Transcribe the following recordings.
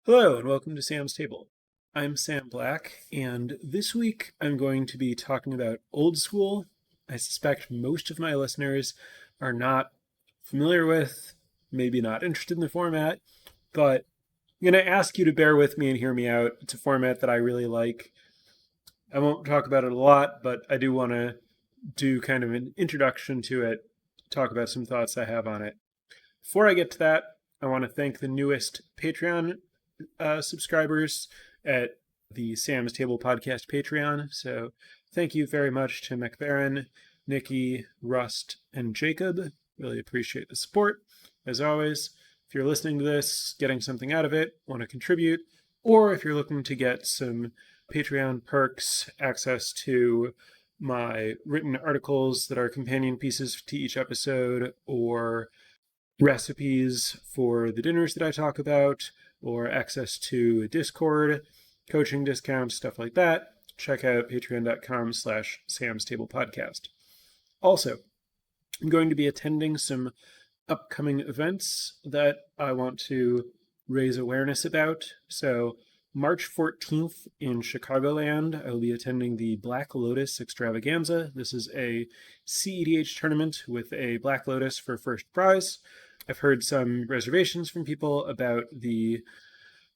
Hello and welcome to Sam's Table. I'm Sam Black, and this week I'm going to be talking about Old School. I suspect most of my listeners are not familiar with, maybe not interested in the format, but I'm going to ask you to bear with me and hear me out. It's a format that I really like. I won't talk about it a lot, but I do want to do kind of an introduction to it, talk about some thoughts I have on it. Before I get to that, I want to thank the newest Patreon subscribers at the Sam's Table Podcast Patreon. So thank you very much to McBaron, Nikki, Rust, and Jacob. Really appreciate the support. As always, if you're listening to this, getting something out of it, want to contribute, or if you're looking to get some Patreon perks, access to my written articles that are companion pieces to each episode, or recipes for the dinners that I talk about, or access to Discord, coaching discounts, stuff like that, check out patreon.com/Sam's Table Podcast. Also, I'm going to be attending some upcoming events that I want to raise awareness about. So, March 14th in Chicagoland, I will be attending the Black Lotus Extravaganza. This is a CEDH tournament with a Black Lotus for first prize. I've heard some reservations from people about the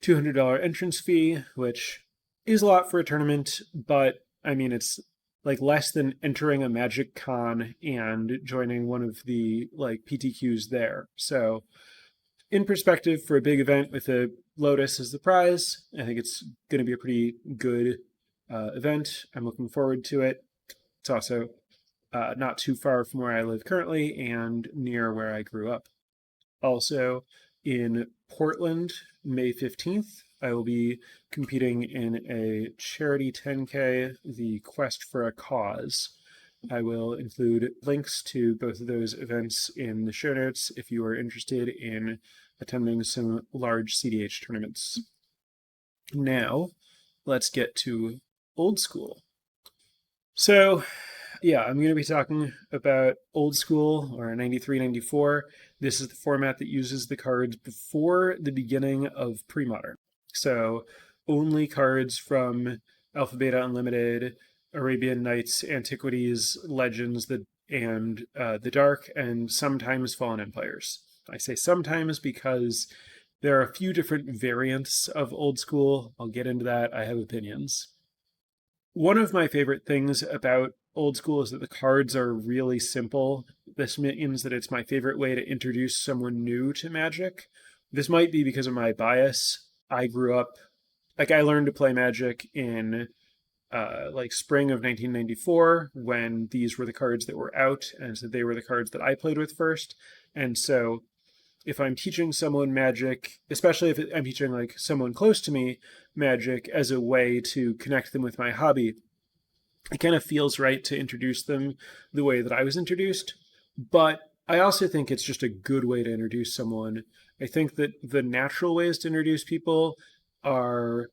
$200 entrance fee, which is a lot for a tournament, but I mean, it's like less than entering a Magic Con and joining one of the like PTQs there. So, in perspective, for a big event with a Lotus as the prize, I think it's going to be a pretty good event. I'm looking forward to it. It's also not too far from where I live currently and near where I grew up. Also, in Portland, May 15th, I will be competing in a charity 10K, the Quest for a Cause. I will include links to both of those events in the show notes if you are interested in attending some large CDH tournaments. Now, let's get to Old School. So, yeah, I'm going to be talking about Old School, or 93-94. This is the format that uses the cards before the beginning of Pre-Modern. So only cards from Alpha Beta Unlimited, Arabian Nights, Antiquities, Legends, and the Dark, and sometimes Fallen Empires. I say sometimes because there are a few different variants of Old School. I'll get into that. I have opinions. One of my favorite things about Old School is that the cards are really simple. This means that it's my favorite way to introduce someone new to Magic. This might be because of my bias. I grew up, I learned to play Magic in spring of 1994 when these were the cards that were out, and so they were the cards that I played with first. And so if I'm teaching someone Magic, especially if I'm teaching like someone close to me Magic as a way to connect them with my hobby, it kind of feels right to introduce them the way that I was introduced. But I also think it's just a good way to introduce someone. I think that the natural ways to introduce people are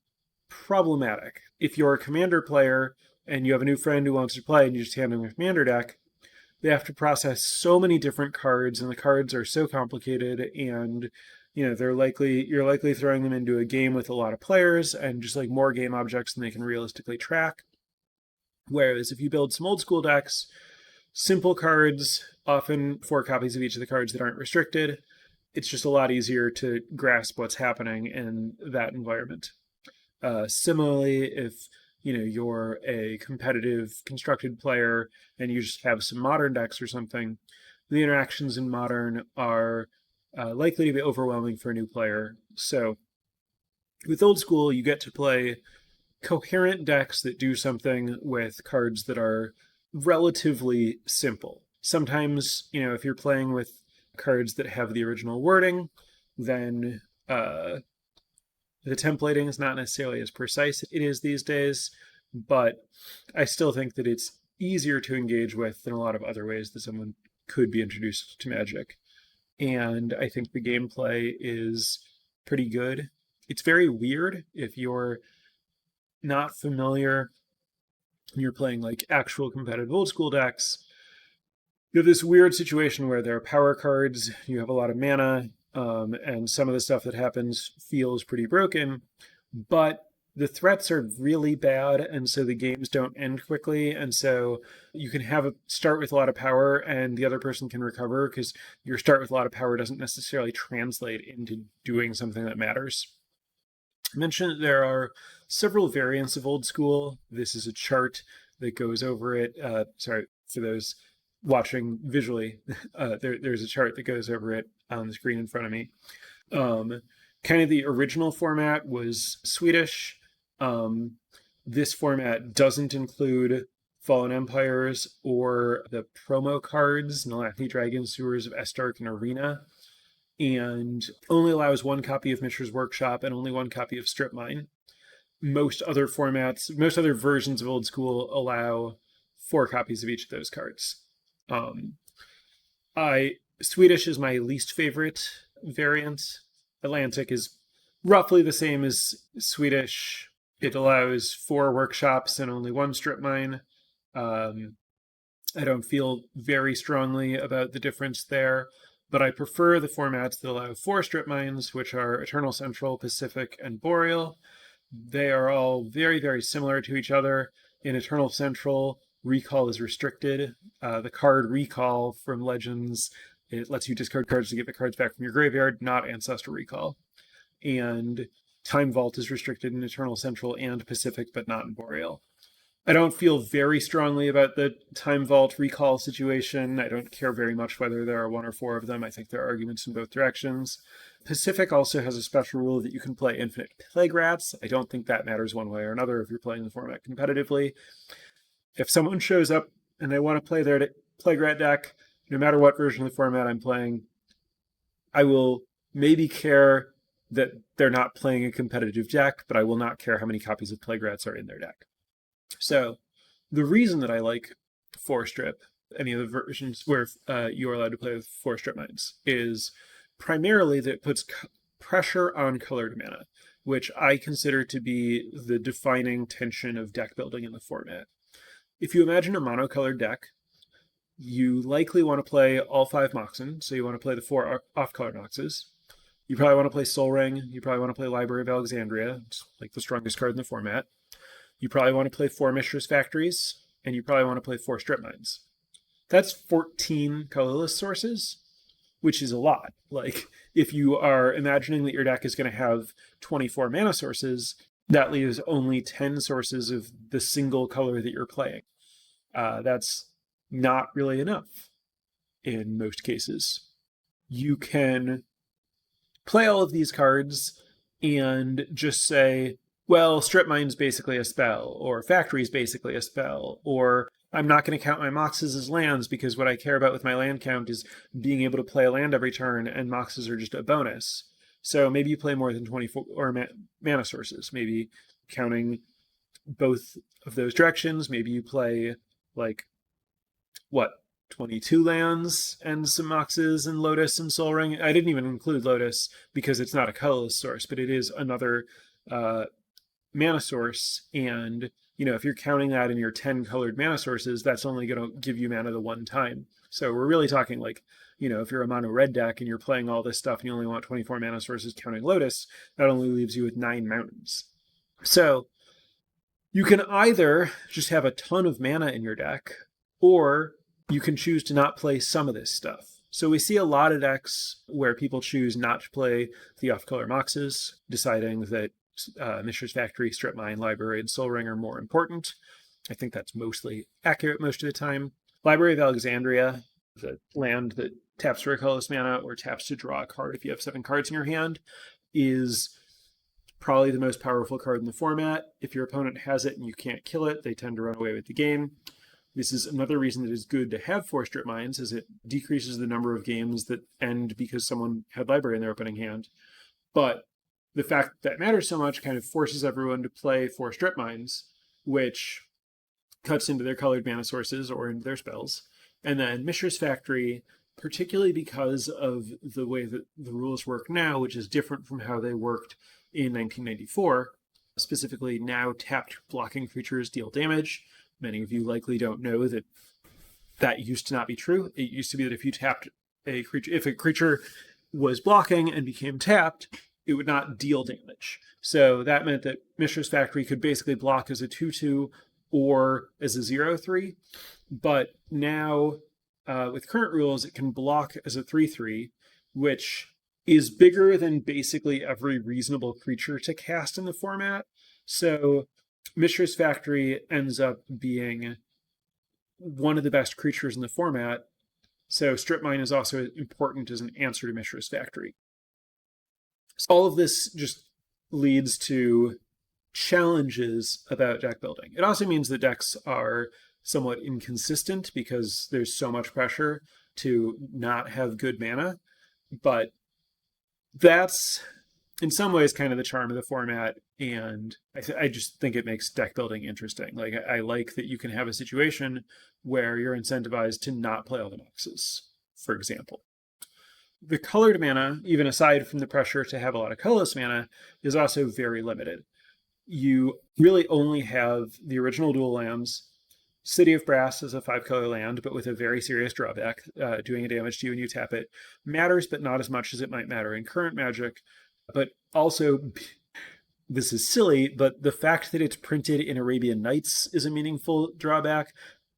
problematic. If you're a Commander player and you have a new friend who wants to play and you just hand them a Commander deck, they have to process so many different cards, and the cards are so complicated, and you're likely throwing them into a game with a lot of players and just like more game objects than they can realistically track. Whereas if you build some Old School decks, simple cards, often 4 copies of each of the cards that aren't restricted, it's just a lot easier to grasp what's happening in that environment. Similarly, if you're a competitive constructed player and you just have some modern decks or something, the interactions in modern are likely to be overwhelming for a new player. So with Old School, you get to play coherent decks that do something with cards that are relatively simple. Sometimes, if you're playing with cards that have the original wording, then the templating is not necessarily as precise as it is these days, but I still think that it's easier to engage with than a lot of other ways that someone could be introduced to Magic. And I think the gameplay is pretty good. It's very weird if you're not familiar and you're playing like actual competitive Old School decks. You have this weird situation where there are power cards, you have a lot of mana, and some of the stuff that happens feels pretty broken, but the threats are really bad, and so the games don't end quickly, and so you can have a start with a lot of power and the other person can recover because your start with a lot of power doesn't necessarily translate into doing something that matters. I mentioned there are several variants of Old School. This is a chart that goes over it. Sorry, for those watching visually, there's a chart that goes over it on the screen in front of me. Kind of the original format was Swedish. This format doesn't include Fallen Empires or the promo cards, Nalathi Dragon, Sewers of Estark, and Arena, and only allows one copy of Mishra's Workshop and only one copy of Strip Mine. Most other formats, most other versions of Old School allow 4 copies of each of those cards. Swedish is my least favorite variant. Atlantic is roughly the same as Swedish. It allows 4 workshops and only 1 strip mine. I don't feel very strongly about the difference there, but I prefer the formats that allow 4 strip mines, which are Eternal Central, Pacific, and Boreal. They are all very, very similar to each other. In Eternal Central, recall is restricted. The card Recall from Legends, it lets you discard cards to get the cards back from your graveyard, not Ancestral Recall. And Time Vault is restricted in Eternal Central and Pacific, but not in Boreal. I don't feel very strongly about the Time Vault recall situation. I don't care very much whether there are 1 or 4 of them. I think there are arguments in both directions. Pacific also has a special rule that you can play Infinite Plague Rats. I don't think that matters one way or another if you're playing the format competitively. If someone shows up and they want to play their Plague Rat deck, no matter what version of the format I'm playing, I will maybe care that they're not playing a competitive deck, but I will not care how many copies of Plague Rats are in their deck. So the reason that I like 4-strip, any of the versions where you're allowed to play with 4-strip mines, is primarily that it puts pressure on colored mana, which I consider to be the defining tension of deck building in the format. If you imagine a monocolored deck, you likely want to play all 5 Moxen, so you want to play the 4 off-color Moxes. You probably want to play Sol Ring, you probably want to play Library of Alexandria, it's like the strongest card in the format. You probably want to play 4 Mishra's Factories, and you probably want to play 4 Strip Mines. That's 14 colorless sources, which is a lot. Like, if you are imagining that your deck is going to have 24 mana sources, that leaves only 10 sources of the single color that you're playing. That's not really enough in most cases. You can play all of these cards and just say, well, Strip Mine's basically a spell, or Factory's basically a spell, or I'm not going to count my Moxes as lands because what I care about with my land count is being able to play a land every turn, and Moxes are just a bonus. So maybe you play more than 24 mana sources, maybe counting both of those directions. Maybe you play, like, 22 lands and some Moxes and Lotus and Sol Ring. I didn't even include Lotus because it's not a colorless source, but it is another mana source, and if you're counting that in your 10 colored mana sources, that's only going to give you mana the one time. So we're really talking like, if you're a mono red deck and you're playing all this stuff and you only want 24 mana sources counting Lotus, that only leaves you with 9 mountains. So you can either just have a ton of mana in your deck, or you can choose to not play some of this stuff. So we see a lot of decks where people choose not to play the off-color Moxes, deciding that Mishra's Factory, Strip Mine, Library, and Sol Ring are more important. I think that's mostly accurate most of the time. Library of Alexandria, the land that taps for a colorless mana or taps to draw a card if you have 7 cards in your hand, is probably the most powerful card in the format. If your opponent has it and you can't kill it, they tend to run away with the game. This is another reason that it's good to have 4 strip mines, is it decreases the number of games that end because someone had Library in their opening hand. But the fact that matters so much kind of forces everyone to play 4 strip mines, which cuts into their colored mana sources or into their spells. And then Mishra's Factory, particularly because of the way that the rules work now, which is different from how they worked in 1994, specifically now tapped blocking creatures deal damage. Many of you likely don't know that that used to not be true. It used to be that if you tapped a creature, if a creature was blocking and became tapped, it would not deal damage. So that meant that Mishra's Factory could basically block as a 2/2 or as a 0/3. But now, with current rules, it can block as a 3/3, which is bigger than basically every reasonable creature to cast in the format. So Mishra's Factory ends up being one of the best creatures in the format. So Strip Mine is also important as an answer to Mishra's Factory. So all of this just leads to challenges about deck building. It also means that decks are somewhat inconsistent because there's so much pressure to not have good mana. But that's in some ways kind of the charm of the format, and I just think it makes deck building interesting. Like, I like that you can have a situation where you're incentivized to not play all the boxes, for example. The colored mana, even aside from the pressure to have a lot of colorless mana, is also very limited. You really only have the original dual lands. City of Brass is a 5-color land, but with a very serious drawback. Doing a damage to you when you tap it matters, but not as much as it might matter in current Magic. But also, this is silly, but the fact that it's printed in Arabian Nights is a meaningful drawback,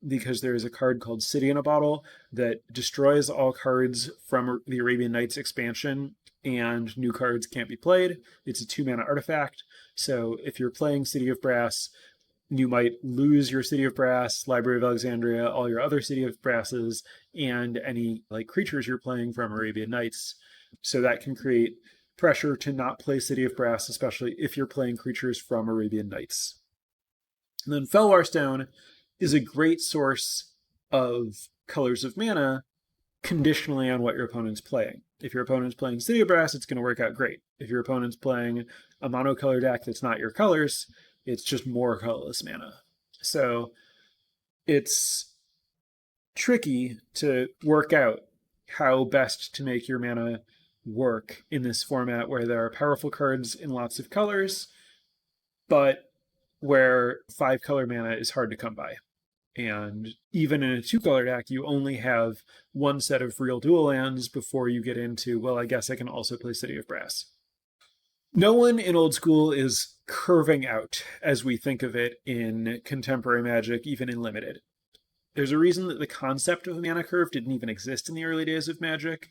because there is a card called City in a Bottle that destroys all cards from the Arabian Nights expansion, and new cards can't be played. It's a 2-mana artifact. So if you're playing City of Brass, you might lose your City of Brass, Library of Alexandria, all your other City of Brasses, and any creatures you're playing from Arabian Nights. So that can create pressure to not play City of Brass, especially if you're playing creatures from Arabian Nights. And then Felwar Stone is a great source of colors of mana conditionally on what your opponent's playing. If your opponent's playing City of Brass, it's going to work out great. If your opponent's playing a monocolor deck that's not your colors, it's just more colorless mana. So it's tricky to work out how best to make your mana work in this format where there are powerful cards in lots of colors, but where 5-color mana is hard to come by. And even in a 2-color deck, you only have one set of real dual lands before you get into, well, I guess I can also play City of Brass. No one in Old School is curving out as we think of it in contemporary Magic, even in Limited. There's a reason that the concept of a mana curve didn't even exist in the early days of Magic.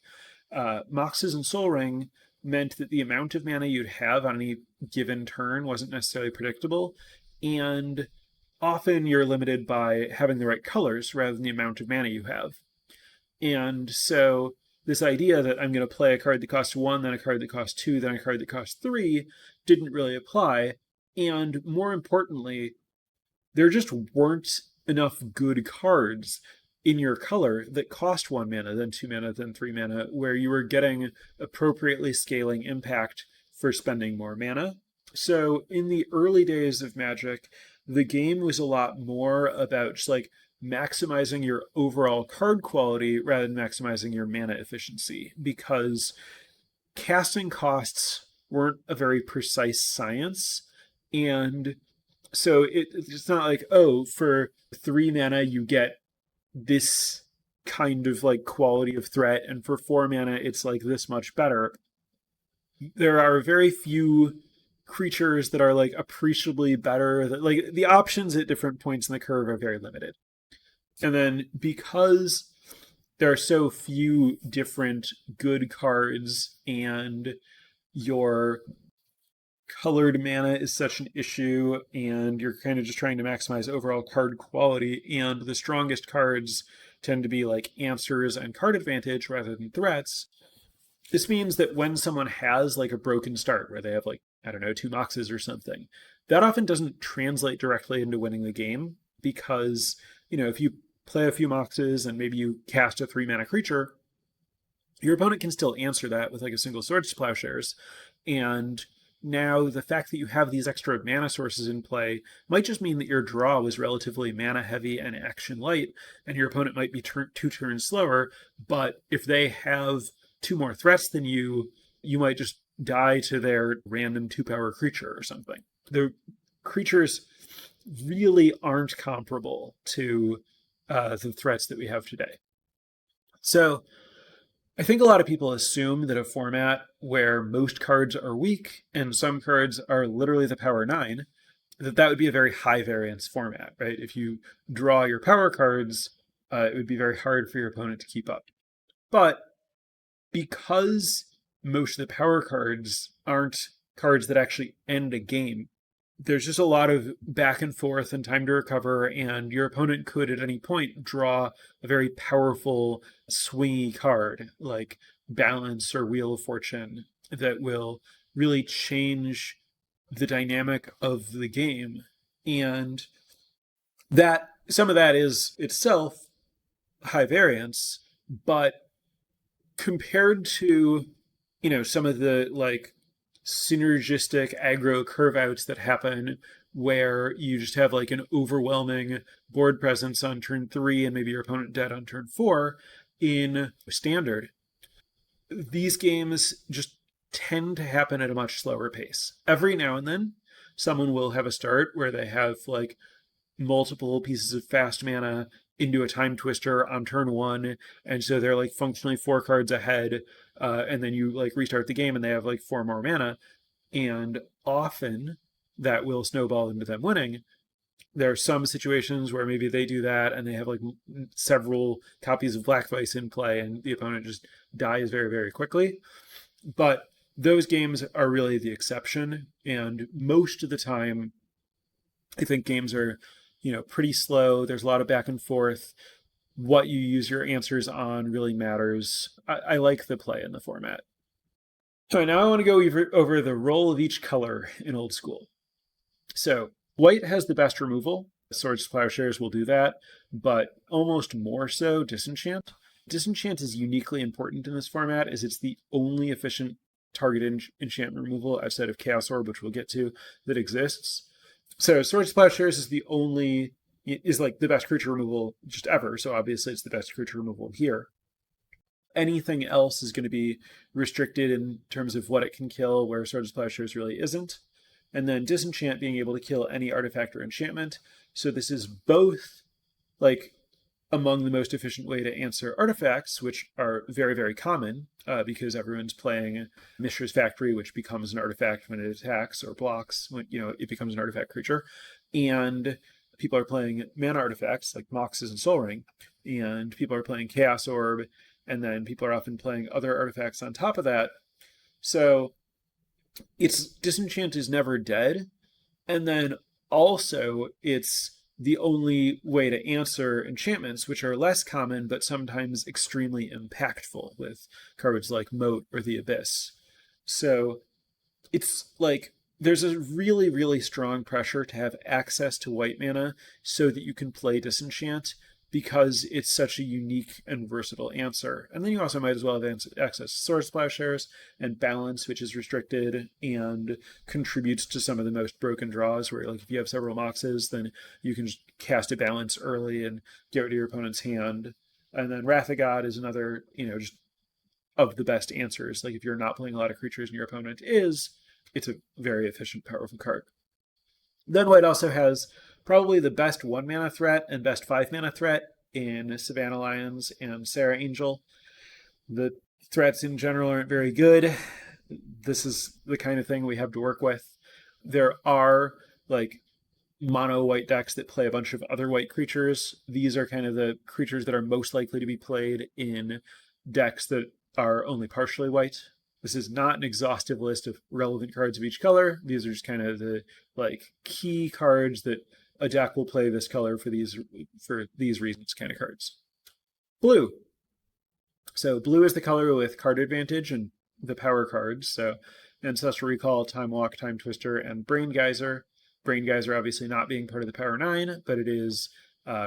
Moxes and Sol Ring meant that the amount of mana you'd have on any given turn wasn't necessarily predictable, and often you're limited by having the right colors rather than the amount of mana you have. And so this idea that I'm going to play a card that costs 1, then a card that costs 2, then a card that costs 3 didn't really apply. And more importantly, there just weren't enough good cards in your color that cost 1 mana, then 2 mana, then 3 mana, where you were getting appropriately scaling impact for spending more mana. So in the early days of Magic, the game was a lot more about just maximizing your overall card quality rather than maximizing your mana efficiency, because casting costs weren't a very precise science. And so it's not like, oh, for 3 mana you get this kind of quality of threat, and for 4 mana it's this much better. There are very few creatures that are appreciably better. That the options at different points in the curve are very limited. And then because there are so few different good cards and your colored mana is such an issue, and you're kind of just trying to maximize overall card quality, and the strongest cards tend to be answers and card advantage rather than threats, this means that when someone has a broken start where they have I don't know, 2 Moxes or something, that often doesn't translate directly into winning the game, because if you play a few Moxes and maybe you cast a 3-mana creature, your opponent can still answer that with a single Swords to Plowshares. And now the fact that you have these extra mana sources in play might just mean that your draw was relatively mana heavy and action light, and your opponent might be 2 turns slower, but if they have 2 more threats than you, you might just die to their random 2-power creature or something. The creatures really aren't comparable to the threats that we have today. So I think a lot of people assume that a format where most cards are weak and some cards are literally the power nine, that would be a very high variance format, right? If you draw your power cards, it would be very hard for your opponent to keep up. But because most of the power cards aren't cards that actually end a game, there's just a lot of back and forth and time to recover, and your opponent could at any point draw a very powerful swingy card like Balance or Wheel of Fortune that will really change the dynamic of the game. And that some of that is itself high variance, but compared to, some of the like synergistic aggro curve outs that happen where you just have like an overwhelming board presence on turn 3 and maybe your opponent dead on turn 4 in standard, these games just tend to happen at a much slower pace. Every now and then someone will have a start where they have like multiple pieces of fast mana into a time twister on turn 1, and so they're like functionally 4 cards ahead, and then you like restart the game and they have like 4 more mana, and often that will snowball into them winning. There are some situations where maybe they do that and they have like several copies of Black Vice in play and the opponent just dies very, very quickly. But those games are really the exception. And most of the time, I think games are, pretty slow. There's a lot of back and forth. What you use your answers on really matters. I like the play in the format. So now I want to go over the role of each color in Old School. So white has the best removal. Swords to Plowshares will do that, but almost more so Disenchant. Disenchant is uniquely important in this format as it's the only efficient targeted enchantment removal outside of Chaos Orb, which we'll get to, that exists. So Swords to Plowshares is like the best creature removal just ever, so obviously it's the best creature removal here. Anything else is going to be restricted in terms of what it can kill, where Swords to Plowshares really isn't. And then Disenchant being able to kill any artifact or enchantment. So this is both like among the most efficient way to answer artifacts, which are very, very common because everyone's playing Mishra's Factory, which becomes an artifact when it attacks or blocks when it becomes an artifact creature. And people are playing mana artifacts like Moxes and Sol Ring, and people are playing Chaos Orb, and then people are often playing other artifacts on top of that. So its Disenchant is never dead, and then also it's the only way to answer enchantments, which are less common but sometimes extremely impactful with cards like Moat or the Abyss. So it's like there's a really, really strong pressure to have access to white mana so that you can play Disenchant because it's such a unique and versatile answer. And then you also might as well have access to Swords to Plowshares and Balance, which is restricted and contributes to some of the most broken draws, where like if you have several Moxes, then you can just cast a Balance early and get rid of your opponent's hand. And then Wrath of God is another, just of the best answers. Like if you're not playing a lot of creatures and your opponent is, it's a very efficient, powerful card. Then white also has probably the best 1 mana threat and best 5 mana threat in Savannah Lions and Sarah Angel. The threats in general aren't very good. This is the kind of thing we have to work with. There are like mono white decks that play a bunch of other white creatures. These are kind of the creatures that are most likely to be played in decks that are only partially white. This is not an exhaustive list of relevant cards of each color. These are just kind of the like key cards that a deck will play this color for these reasons kind of cards. Blue. So blue is the color with card advantage and the power cards. So Ancestral Recall, Time Walk, Time Twister, and Brain Geyser. Brain Geyser obviously not being part of the power 9, but it is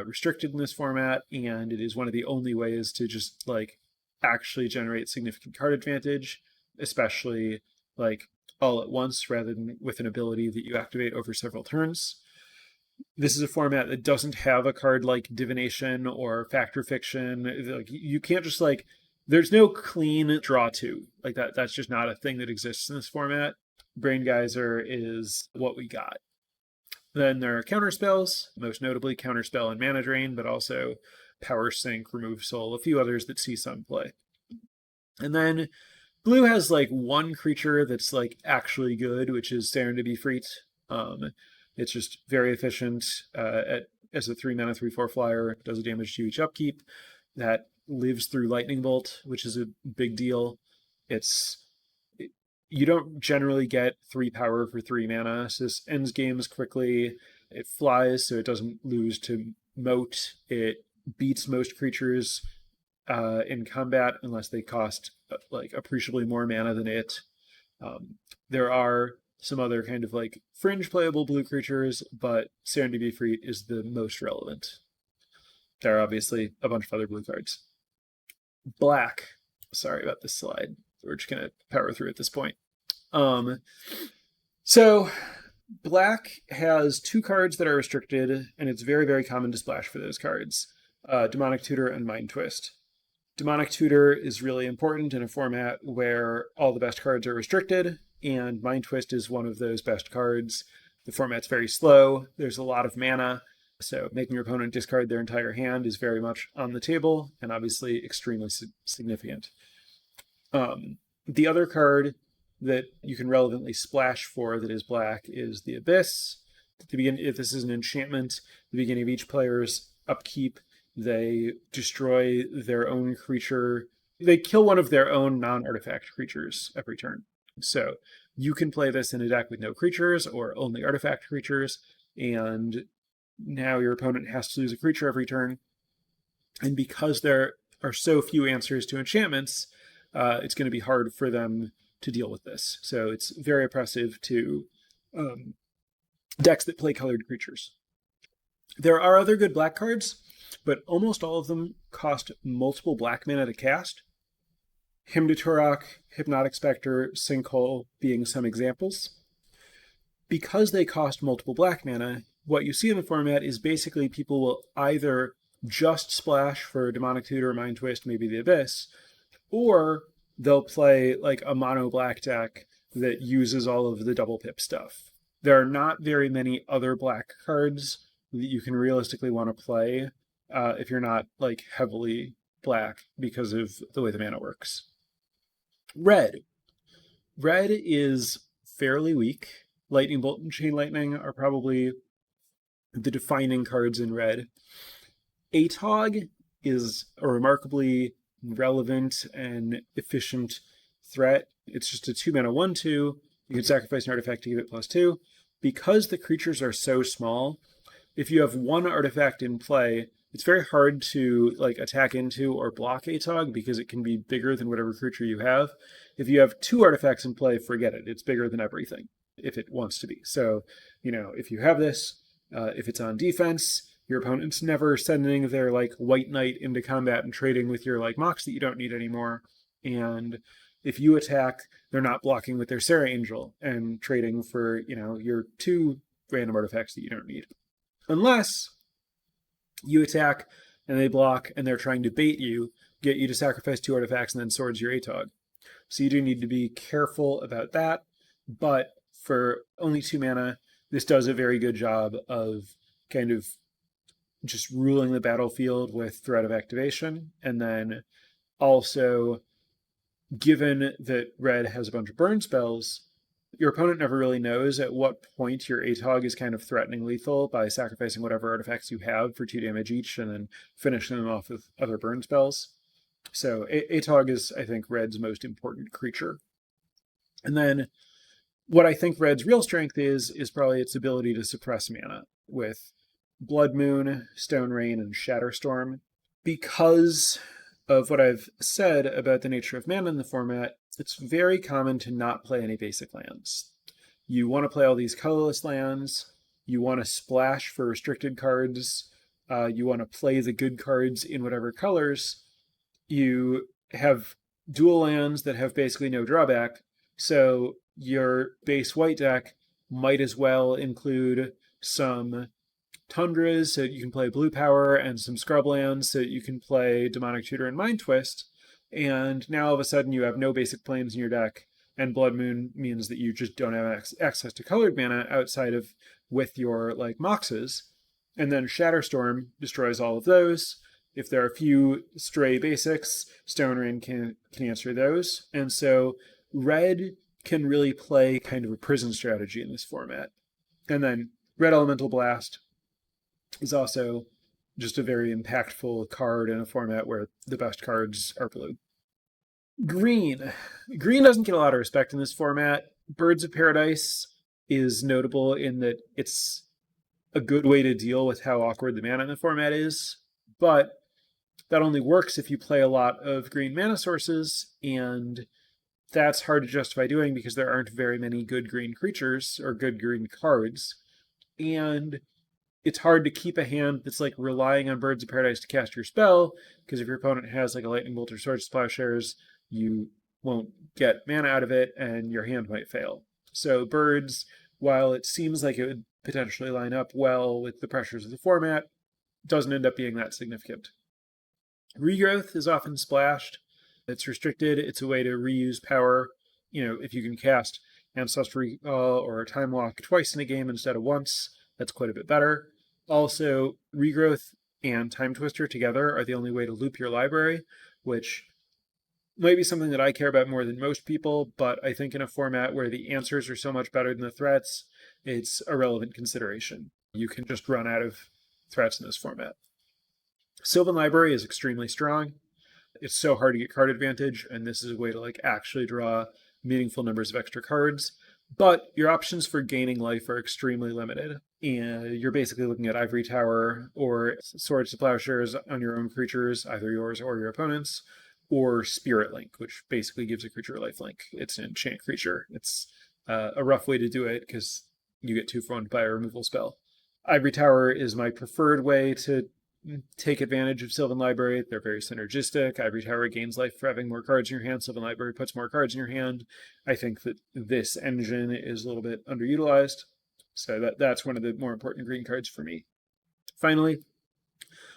restricted in this format, and it is one of the only ways to just like actually generate significant card advantage, especially like all at once rather than with an ability that you activate over several turns. This is a format that doesn't have a card like Divination or Fact or Fiction. Like you can't just like, there's no clean draw two like that. That's just not a thing that exists in this format. Brain Geyser is what we got. Then there are counter spells, most notably Counterspell and Mana Drain, but also Power Sink, Remove Soul, a few others that see some play. And then blue has like one creature that's like actually good, which is Serendipity. Um, it's just very efficient as a 3 mana 3/4 flyer. Does a damage to each upkeep. That lives through Lightning Bolt, which is a big deal. It's you don't generally get 3 power for 3 mana. So this ends games quickly. It flies, so it doesn't lose to moat. It beats most creatures in combat unless they cost like appreciably more mana than it. There are some other kind of like fringe playable blue creatures, but Serendipity is the most relevant. There are obviously a bunch of other blue cards. Black. Sorry about this slide. We're just gonna power through at this point. So black has 2 cards that are restricted, and it's very, very common to splash for those cards. Demonic Tutor and Mind Twist. Demonic Tutor is really important in a format where all the best cards are restricted, and Mind Twist is one of those best cards. The format's very slow, there's a lot of mana, so making your opponent discard their entire hand is very much on the table, and obviously extremely significant. The other card that you can relevantly splash for that is black is the Abyss. If this is an enchantment, at the beginning of each player's upkeep, they destroy their own creature. They kill one of their own non-artifact creatures every turn. So you can play this in a deck with no creatures or only artifact creatures, and now your opponent has to lose a creature every turn. And because there are so few answers to enchantments, it's going to be hard for them to deal with this. So it's very oppressive to decks that play colored creatures. There are other good black cards, but almost all of them cost multiple black mana to cast. Hymn to Turok, Hypnotic Spectre, Sinkhole being some examples. Because they cost multiple black mana, what you see in the format is basically people will either just splash for Demonic Tutor, Mind Twist, maybe the Abyss, or they'll play like a mono black deck that uses all of the double pip stuff. There are not very many other black cards that you can realistically want to play if you're not like heavily black because of the way the mana works. Red. Red is fairly weak. Lightning Bolt and Chain Lightning are probably the defining cards in red. Atog is a remarkably relevant and efficient threat. It's just a 2-mana 1/2. You can sacrifice an artifact to give it +2. Because the creatures are so small, if you have one artifact in play, it's very hard to like attack into or block Atog because it can be bigger than whatever creature you have. If you have 2 artifacts in play, forget it. It's bigger than everything if it wants to be. So, if you have this, if it's on defense, your opponent's never sending their like White Knight into combat and trading with your like Mox that you don't need anymore. And if you attack, they're not blocking with their Serra Angel and trading for, your 2 random artifacts that you don't need. Unless you attack and they block and they're trying to bait you, get you to sacrifice 2 artifacts and then swords your Atog. So you do need to be careful about that. But for only 2 mana, this does a very good job of kind of just ruling the battlefield with threat of activation. And then also, given that red has a bunch of burn spells, your opponent never really knows at what point your Atog is kind of threatening lethal by sacrificing whatever artifacts you have for 2 damage each and then finishing them off with other burn spells. So Atog is, I think, red's most important creature. And then what I think red's real strength is probably its ability to suppress mana with Blood Moon, Stone Rain, and Shatterstorm. Because of what I've said about the nature of mana in the format, it's very common to not play any basic lands. You want to play all these colorless lands, you want to splash for restricted cards, you want to play the good cards in whatever colors. You have dual lands that have basically no drawback, so your base white deck might as well include some tundras so you can play blue power and some scrublands so you can play Demonic Tutor and Mind Twist. And now all of a sudden you have no basic planes in your deck, and Blood Moon means that you just don't have access to colored mana outside of with your like Moxes. And then Shatterstorm destroys all of those. if there are a few stray basics, Stone Rain can answer those. And so red can really play kind of a prison strategy in this format. And then Red Elemental Blast is also just a very impactful card in a format where the best cards are blue. Green. Green doesn't get a lot of respect in this format. Birds of Paradise is notable in that it's a good way to deal with how awkward the mana in the format is, but that only works if you play a lot of green mana sources, and that's hard to justify doing because there aren't very many good green creatures or good green cards. And it's hard to keep a hand that's like relying on Birds of Paradise to cast your spell, because if your opponent has like a Lightning Bolt or Sword Plowshares, you won't get mana out of it and your hand might fail. So birds, while it seems like it would potentially line up well with the pressures of the format, doesn't end up being that significant. Regrowth is often splashed. It's restricted. It's a way to reuse power. If you can cast Ancestral Recall or Time Walk twice in a game instead of once, that's quite a bit better. Also, Regrowth and Time Twister together are the only way to loop your library, which might be something that I care about more than most people, but I think in a format where the answers are so much better than the threats, it's a relevant consideration. You can just run out of threats in this format. Sylvan Library is extremely strong. It's so hard to get card advantage, and this is a way to actually draw meaningful numbers of extra cards. But your options for gaining life are extremely limited. And you're basically looking at Ivory Tower or Swords to Plowshares on your own creatures, either yours or your opponent's, or Spirit Link, which basically gives a creature a lifelink. It's an enchant creature. It's a rough way to do it because you get 2-for-1 by a removal spell. Ivory Tower is my preferred way to take advantage of Sylvan Library. They're very synergistic. Ivory Tower gains life for having more cards in your hand. Sylvan Library puts more cards in your hand. I think that this engine is a little bit underutilized. So that's one of the more important green cards for me. Finally,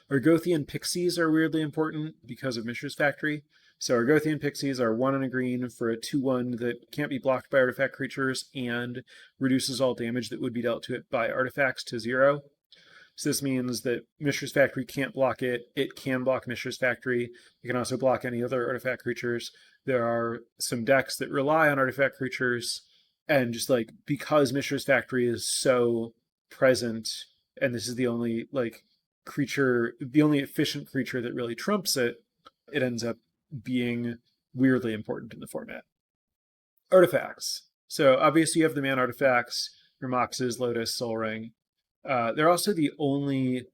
Argothian Pixies are weirdly important because of Mishra's Factory. So Argothian Pixies are 1 and a green for a 2/1 that can't be blocked by artifact creatures and reduces all damage that would be dealt to it by artifacts to 0. So this means that Mishra's Factory can't block it. It can block Mishra's Factory. It can also block any other artifact creatures. There are some decks that rely on artifact creatures, and just because Mishra's Factory is so present, and this is the only creature, the only efficient creature that really trumps it, it ends up being weirdly important in the format. Artifacts. So obviously you have the mana artifacts, your Moxes, Lotus, Soul Ring. They're also the only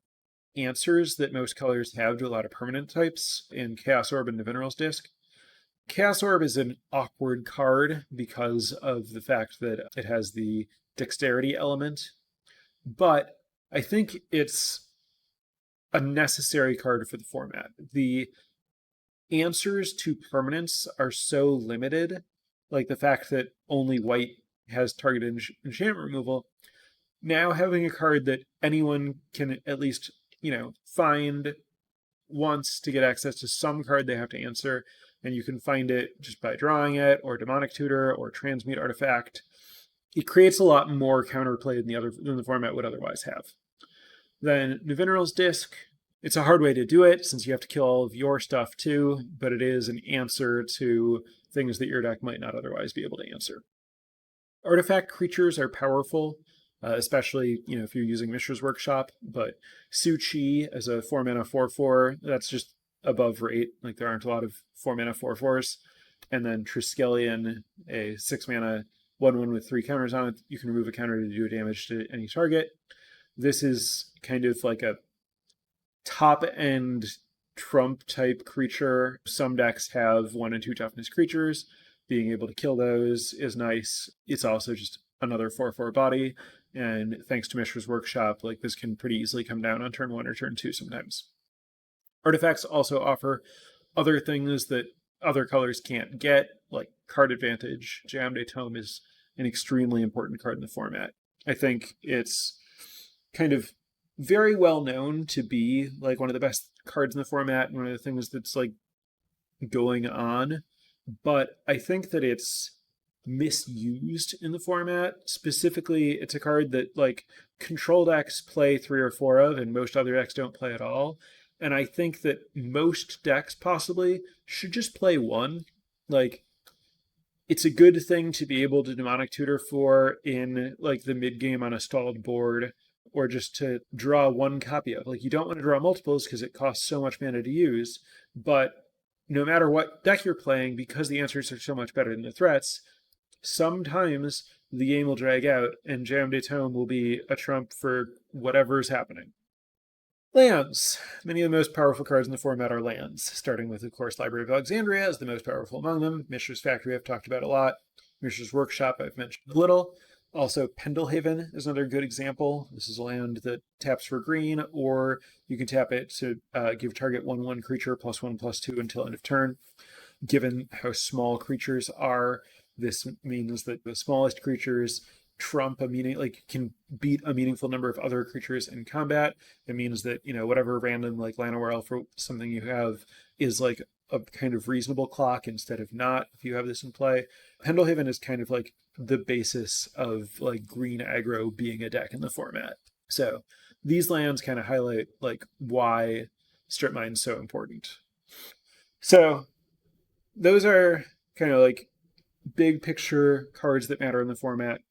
answers that most colors have to a lot of permanent types in Chaos Orb and Divinral's Disc. Chaos Orb is an awkward card because of the fact that it has the dexterity element, but I think it's a necessary card for the format. The answers to permanents are so limited, like the fact that only white has targeted enchantment removal. Now having a card that anyone can at least, find once to get access to some card they have to answer, and you can find it just by drawing it, or Demonic Tutor, or Transmute Artifact. It creates a lot more counterplay than the format would otherwise have. Then Divinral's Disc, it's a hard way to do it since you have to kill all of your stuff too, but it is an answer to things that your deck might not otherwise be able to answer. Artifact creatures are powerful, especially if you're using Mishra's Workshop, but Su-Chi as a 4-mana 4/4, that's just above rate. There aren't a lot of 4-mana 4/4s. And then Triskelion, a 6-mana 1/1 with 3 counters on it. You can remove a counter to do damage to any target. This is kind of like a top-end trump type creature. Some decks have 1 and 2 toughness creatures. Being able to kill those is nice. It's also just another 4/4 body, and thanks to Mishra's Workshop, this can pretty easily come down on turn 1 or turn 2 sometimes. Artifacts also offer other things that other colors can't get, like card advantage. Jayamde Tome is an extremely important card in the format. I think it's kind of very well known to be one of the best cards in the format, and one of the things that's going on, but I think that it's misused in the format. Specifically, it's a card that control decks play 3 or 4 of, and most other decks don't play at all. And I think that most decks possibly should just play one. Like, it's a good thing to be able to demonic tutor for in like the mid game on a stalled board, or just to draw one copy of. Like, you don't want to draw multiples because it costs so much mana to use, but no matter what deck you're playing, because the answers are so much better than the threats, sometimes the game will drag out and Jam de Tome will be a trump for whatever's happening. Lands. Many of the most powerful cards in the format are lands, starting with, of course, Library of Alexandria as the most powerful among them. Mishra's Factory I've talked about a lot. Mishra's Workshop I've mentioned a little. Also, Pendlehaven is another good example. This is a land that taps for green, or you can tap it to give target 1/1 creature +1/+2 until end of turn. Given how small creatures are, this means that the smallest creatures trump can beat a meaningful number of other creatures in combat. It means that, whatever random like Llanowar Elf or something you have is like a kind of reasonable clock instead of not if you have this in play. Pendlehaven is kind of like the basis of like green aggro being a deck in the format. So these lands kind of highlight like why Strip Mine's so important. So those are kind of like big picture cards that matter in the format.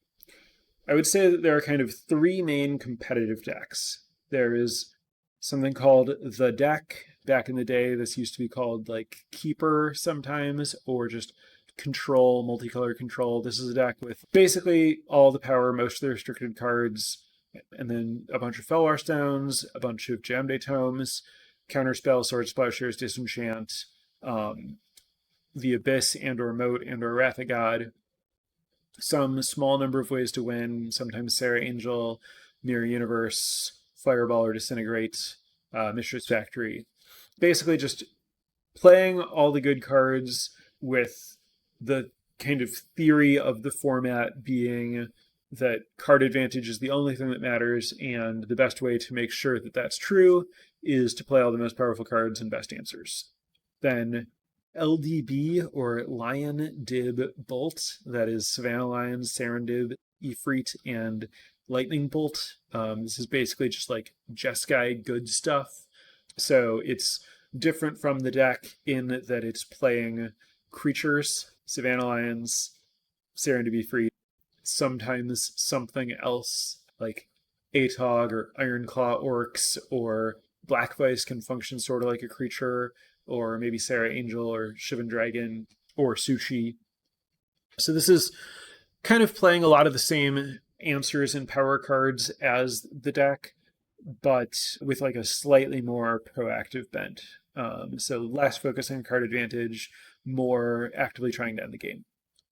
I would say that there are kind of three main competitive decks. There is something called the deck. Back in the day, this used to be called like Keeper sometimes, or just Control, multicolor Control. This is a deck with basically all the power, most of the restricted cards, and then a bunch of Felwar Stones, a bunch of Jam de Tomes, Counterspell, Sword Plowshares, Disenchant, the Abyss and or Moat and or Wrath of God, some small number of ways to win, sometimes Sarah Angel, Mirror Universe, Fireball or Disintegrate, Mishra's Factory. Basically just playing all the good cards with the kind of theory of the format being that card advantage is the only thing that matters, and the best way to make sure that that's true is to play all the most powerful cards and best answers. Then LDB, or Lion Dib Bolt, that is Savannah Lions, Serendib, Ifrit, and Lightning Bolt. This is basically just like Jeskai good stuff. So it's different from the deck in that it's playing creatures, Savannah Lions, Serendib, Ifrit, sometimes something else like Atog or Ironclaw Orcs, or Black Vice can function sort of like a creature, or maybe Sarah Angel or Shivan Dragon or Sushi. So this is kind of playing a lot of the same answers and power cards as the deck, but with like a slightly more proactive bent. So less focus on card advantage, more actively trying to end the game.